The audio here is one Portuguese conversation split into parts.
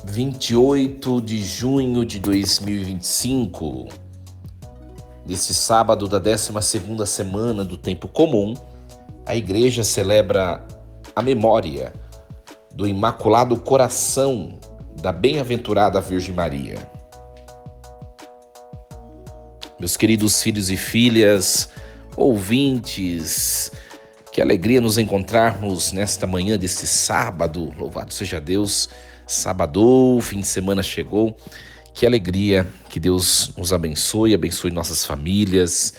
28 de junho de 2025, nesse sábado da 12ª semana do Tempo Comum, a Igreja celebra a memória do Imaculado Coração da Bem-aventurada Virgem Maria. Meus queridos filhos e filhas, ouvintes, que alegria nos encontrarmos nesta manhã desse sábado, louvado seja Deus, sabadou, fim de semana chegou, que alegria, que Deus nos abençoe nossas famílias.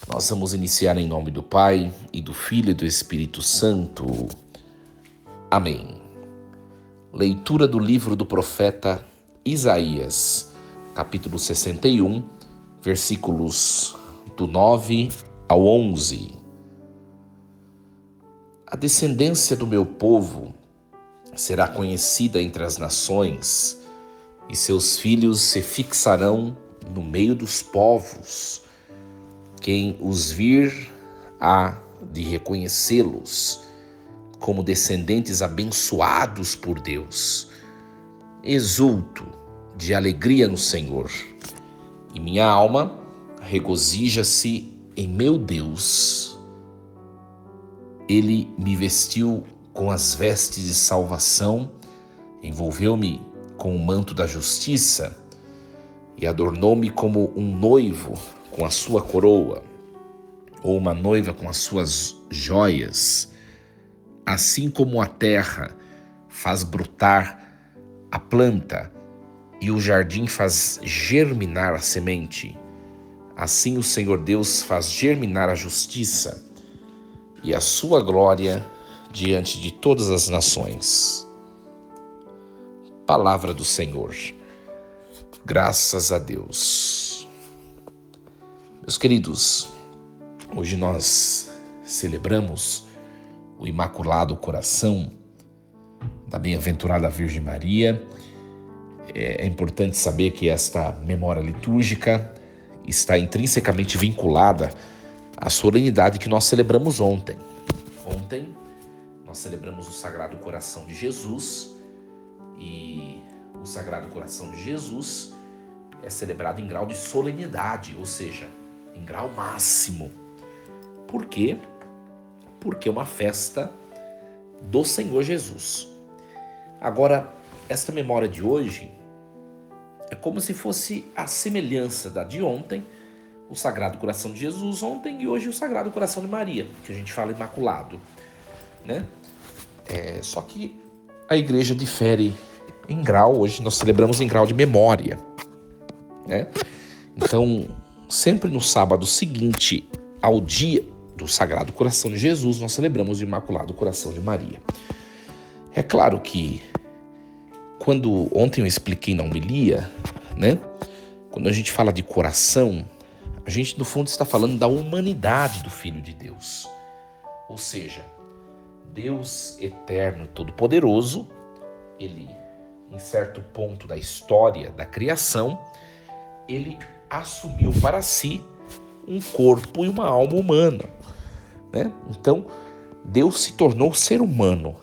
Nós vamos iniciar em nome do Pai, e do Filho e do Espírito Santo. Amém. Leitura do livro do profeta Isaías, capítulo 61, versículos do 9 ao 11. A descendência do meu povo será conhecida entre as nações, e seus filhos se fixarão no meio dos povos. Quem os vir há de reconhecê-los como descendentes abençoados por Deus. Exulto de alegria no Senhor, e minha alma regozija-se em meu Deus. Ele me vestiu com as vestes de salvação, envolveu-me com o manto da justiça e adornou-me como um noivo com a sua coroa, ou uma noiva com as suas joias. Assim como a terra faz brotar a planta e o jardim faz germinar a semente, assim o Senhor Deus faz germinar a justiça e a sua glória diante de todas as nações. Palavra do Senhor. Graças a Deus. Meus queridos, hoje nós celebramos o Imaculado Coração da Bem-aventurada Virgem Maria. É importante saber que esta memória litúrgica está intrinsecamente vinculada à solenidade que nós celebramos ontem. Ontem nós celebramos o Sagrado Coração de Jesus, e o Sagrado Coração de Jesus é celebrado em grau de solenidade, ou seja, em grau máximo. Por quê? Porque é uma festa do Senhor Jesus. Agora, esta memória de hoje é como se fosse a semelhança da de ontem, o Sagrado Coração de Jesus ontem, e hoje o Sagrado Coração de Maria, que a gente fala imaculado, né? Só que a igreja difere em grau. Hoje nós celebramos em grau de memória, né? Então, sempre no sábado seguinte ao dia do Sagrado Coração de Jesus, nós celebramos o Imaculado Coração de Maria. É claro que, quando ontem eu expliquei na homilia, né? Quando a gente fala de coração, a gente no fundo está falando da humanidade do Filho de Deus. Ou seja, Deus eterno, todo-poderoso, ele, em certo ponto da história da criação, ele assumiu para si um corpo e uma alma humana, né? Então, Deus se tornou ser humano.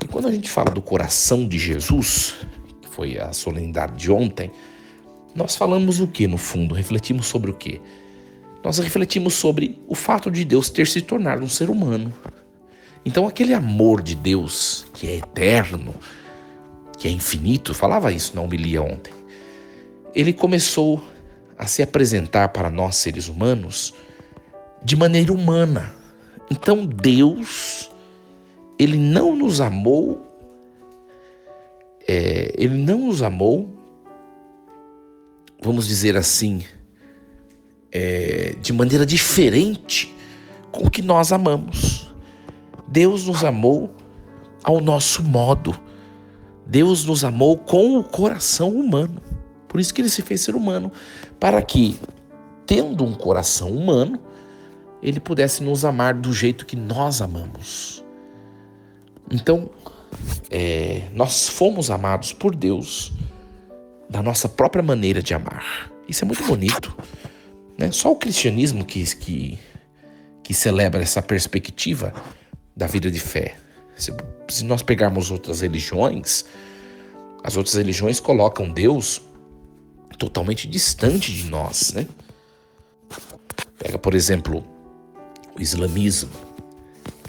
E quando a gente fala do coração de Jesus, que foi a solenidade de ontem, nós falamos o que no fundo? Refletimos sobre o quê? Nós refletimos sobre o fato de Deus ter se tornado um ser humano. Então, aquele amor de Deus, que é eterno, que é infinito, falava isso na homilia ontem, ele começou a se apresentar para nós, seres humanos, de maneira humana. Então, Deus, ele não nos amou, vamos dizer assim, de maneira diferente com que nós amamos. Deus nos amou ao nosso modo. Deus nos amou com o coração humano. Por isso que ele se fez ser humano, para que, tendo um coração humano, ele pudesse nos amar do jeito que nós amamos. Então, nós fomos amados por Deus da nossa própria maneira de amar. Isso é muito bonito, né? Só o cristianismo que celebra essa perspectiva da vida de fé. Se nós pegarmos outras religiões, As outras religiões colocam Deus totalmente distante de nós, né? Pega, por exemplo, o islamismo.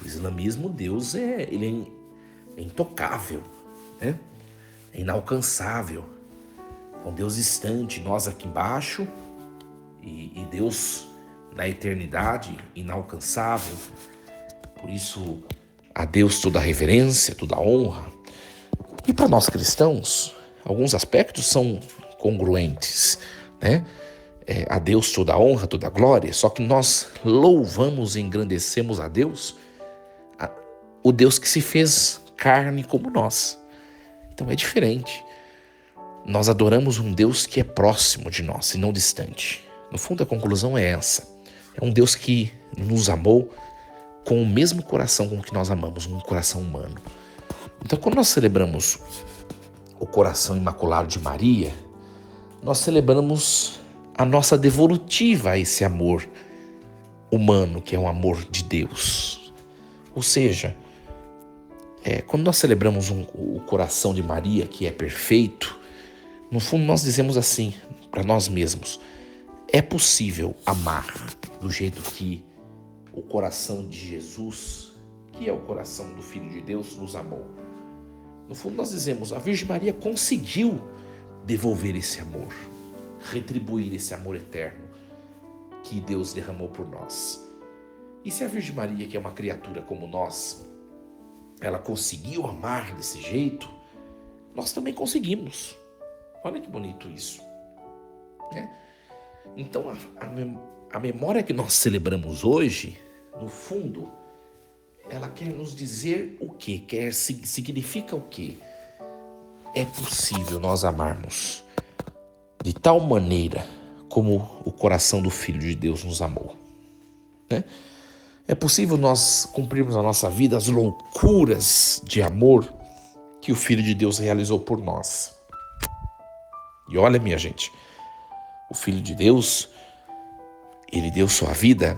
O islamismo, Deus ele é intocável, né? É inalcançável. É um Deus distante, nós aqui embaixo e Deus na eternidade, inalcançável. Por isso, a Deus toda a reverência, toda a honra. E para nós cristãos, alguns aspectos são congruentes, né? A Deus toda a honra, toda a glória, só que nós louvamos e engrandecemos a Deus, o Deus que se fez carne como nós. Então é diferente. Nós adoramos um Deus que é próximo de nós e não distante. No fundo, a conclusão é essa. É um Deus que nos amou com o mesmo coração com que nós amamos, um coração humano. Então, quando nós celebramos o coração imaculado de Maria, nós celebramos a nossa devolutiva a esse amor humano, que é um amor de Deus. Ou seja, quando nós celebramos o coração de Maria, que é perfeito, no fundo nós dizemos assim para nós mesmos: é possível amar do jeito que o coração de Jesus, que é o coração do Filho de Deus, nos amou. No fundo nós dizemos, a Virgem Maria conseguiu devolver esse amor, retribuir esse amor eterno que Deus derramou por nós. E se a Virgem Maria, que é uma criatura como nós, ela conseguiu amar desse jeito, nós também conseguimos. Olha que bonito isso, né? Então a memória que nós celebramos hoje, no fundo, ela quer nos dizer o quê? Significa o quê? É possível nós amarmos de tal maneira como o coração do Filho de Deus nos amou, né? É possível nós cumprirmos na nossa vida as loucuras de amor que o Filho de Deus realizou por nós. E olha, minha gente, o Filho de Deus, ele deu sua vida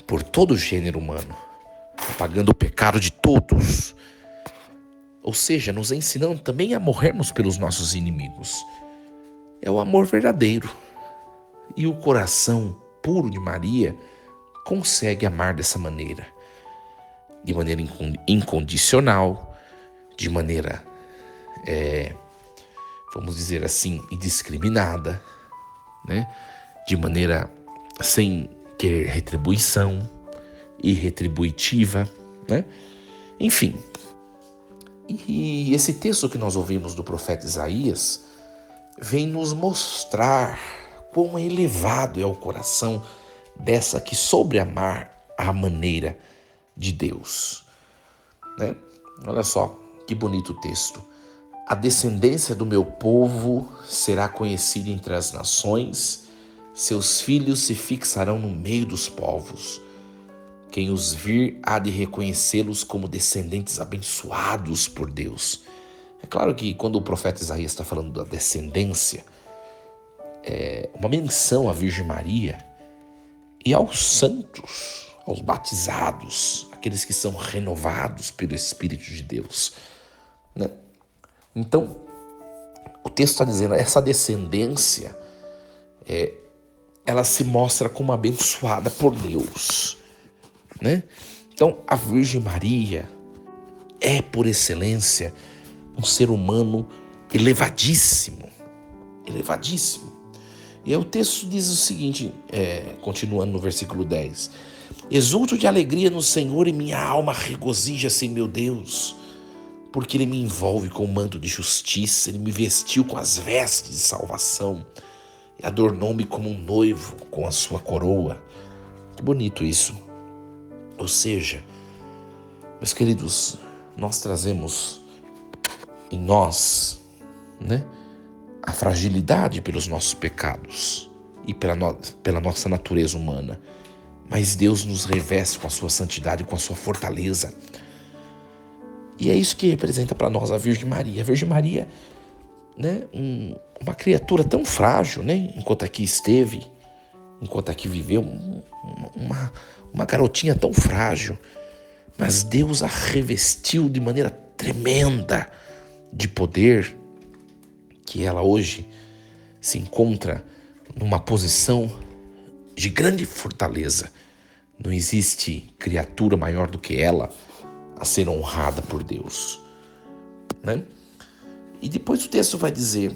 por todo o gênero humano, apagando o pecado de todos. Ou seja, nos ensinando também a morrermos pelos nossos inimigos. É o amor verdadeiro. E o coração puro de Maria consegue amar dessa maneira. De maneira incondicional, de maneira, vamos dizer assim, indiscriminada, né? De maneira sem querer retribuição, irretributiva, né? Enfim. E esse texto que nós ouvimos do profeta Isaías vem nos mostrar quão elevado é o coração dessa que soube amar à maneira de Deus, né? Olha só que bonito o texto. A descendência do meu povo será conhecida entre as nações, seus filhos se fixarão no meio dos povos. Quem os vir há de reconhecê-los como descendentes abençoados por Deus. É claro que quando o profeta Isaías está falando da descendência, é uma menção à Virgem Maria e aos santos, aos batizados, aqueles que são renovados pelo Espírito de Deus, né? Então, o texto está dizendo, essa descendência, ela se mostra como abençoada por Deus, né? Então, a Virgem Maria é, por excelência, um ser humano elevadíssimo, elevadíssimo. E aí o texto diz o seguinte, continuando no versículo 10. Exulto de alegria no Senhor e minha alma regozija-se em meu Deus, porque Ele me envolve com o manto de justiça, Ele me vestiu com as vestes de salvação e adornou-me como um noivo com a sua coroa. Que bonito isso. Ou seja, meus queridos, nós trazemos em nós, né, a fragilidade pelos nossos pecados e pela nossa natureza humana. Mas Deus nos reveste com a sua santidade, com a sua fortaleza. E é isso que representa para nós a Virgem Maria. A Virgem Maria, né, uma criatura tão frágil, né, enquanto aqui esteve, enquanto aqui viveu, uma garotinha tão frágil. Mas Deus a revestiu de maneira tremenda de poder, que ela hoje se encontra numa posição de grande fortaleza. Não existe criatura maior do que ela a ser honrada por Deus, né? E depois o texto vai dizer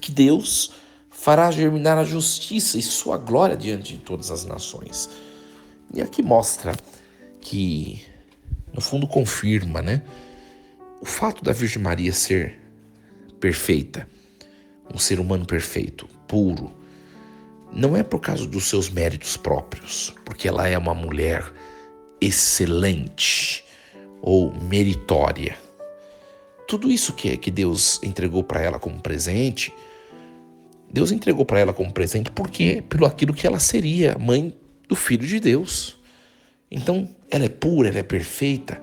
que Deus fará germinar a justiça e sua glória diante de todas as nações. E aqui mostra que, no fundo, confirma, né, o fato da Virgem Maria ser perfeita, um ser humano perfeito, puro, não é por causa dos seus méritos próprios, porque ela é uma mulher excelente ou meritória. Tudo isso que Deus entregou para ela como presente, Deus entregou para ela como presente porque pelo aquilo que ela seria, mãe do Filho de Deus. Então, ela é pura, ela é perfeita,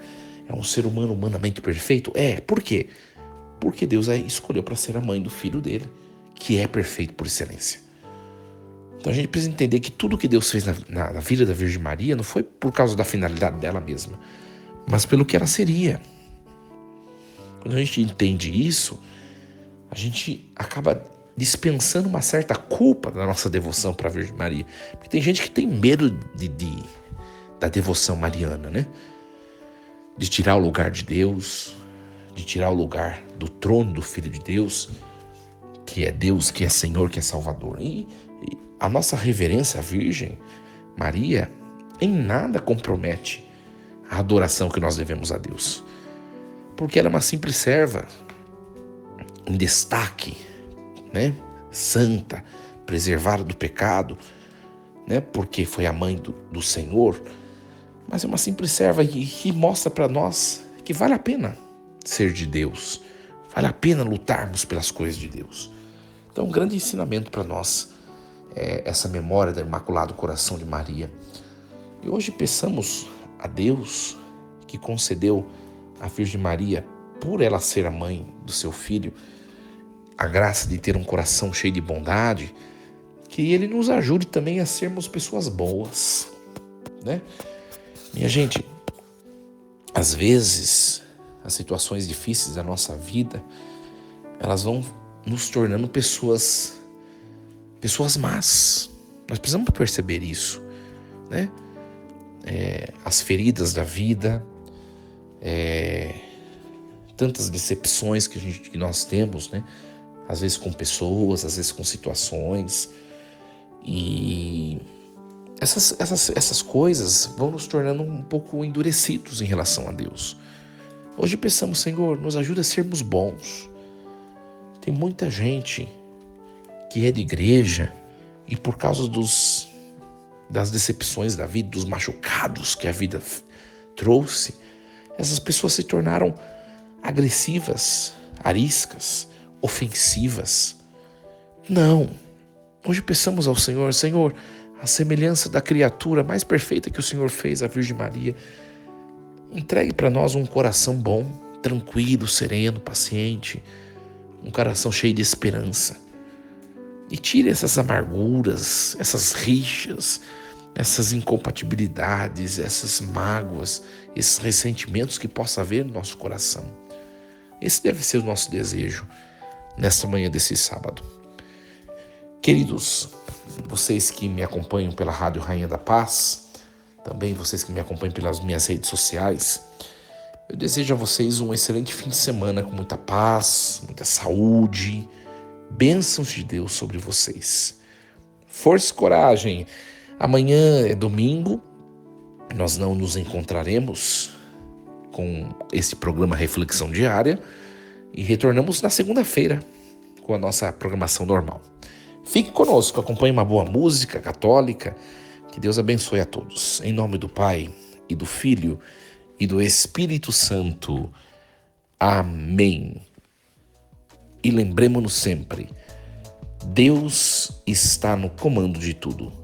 é um ser humano humanamente perfeito? Por quê? Porque Deus a escolheu para ser a mãe do Filho dele, que é perfeito por excelência. Então a gente precisa entender que tudo que Deus fez na vida da Virgem Maria não foi por causa da finalidade dela mesma, mas pelo que ela seria. Quando a gente entende isso, a gente acaba dispensando uma certa culpa da nossa devoção para a Virgem Maria. Porque tem gente que tem medo da devoção mariana, né? De tirar o lugar de Deus, de tirar o lugar do trono do Filho de Deus, que é Deus, que é Senhor, que é Salvador. E a nossa reverência à Virgem Maria em nada compromete a adoração que nós devemos a Deus. Porque ela é uma simples serva, em destaque, né? Santa, preservada do pecado, né? Porque foi a mãe do Senhor. Mas é uma simples serva que mostra para nós que vale a pena ser de Deus. Vale a pena lutarmos pelas coisas de Deus. Então, um grande ensinamento para nós é essa memória do Imaculado Coração de Maria. E hoje peçamos a Deus que concedeu à Virgem Maria, por ela ser a mãe do seu filho, a graça de ter um coração cheio de bondade, que Ele nos ajude também a sermos pessoas boas, né? Minha gente, às vezes, as situações difíceis da nossa vida, elas vão nos tornando pessoas más. Nós precisamos perceber isso, né? As feridas da vida, tantas decepções que nós temos, né? Às vezes com pessoas, às vezes com situações. E essas coisas vão nos tornando um pouco endurecidos em relação a Deus. Hoje pensamos, Senhor, nos ajuda a sermos bons. Tem muita gente que é de igreja e por causa das decepções da vida, dos machucados que a vida trouxe, essas pessoas se tornaram agressivas, ariscas, ofensivas. Não. Hoje peçamos ao Senhor, Senhor, a semelhança da criatura mais perfeita que o Senhor fez, a Virgem Maria, entregue para nós um coração bom, tranquilo, sereno, paciente, um coração cheio de esperança. E tire essas amarguras, essas rixas, essas incompatibilidades, essas mágoas, esses ressentimentos que possa haver no nosso coração. Esse deve ser o nosso desejo nesta manhã desse sábado. Queridos, vocês que me acompanham pela Rádio Rainha da Paz, também vocês que me acompanham pelas minhas redes sociais, eu desejo a vocês um excelente fim de semana com muita paz, muita saúde, bênçãos de Deus sobre vocês. Força e coragem. Amanhã é domingo, nós não nos encontraremos com esse programa Reflexão Diária e retornamos na segunda-feira com a nossa programação normal. Fique conosco, acompanhe uma boa música católica. Que Deus abençoe a todos. Em nome do Pai, e do Filho, e do Espírito Santo. Amém. E lembremos-nos sempre, Deus está no comando de tudo.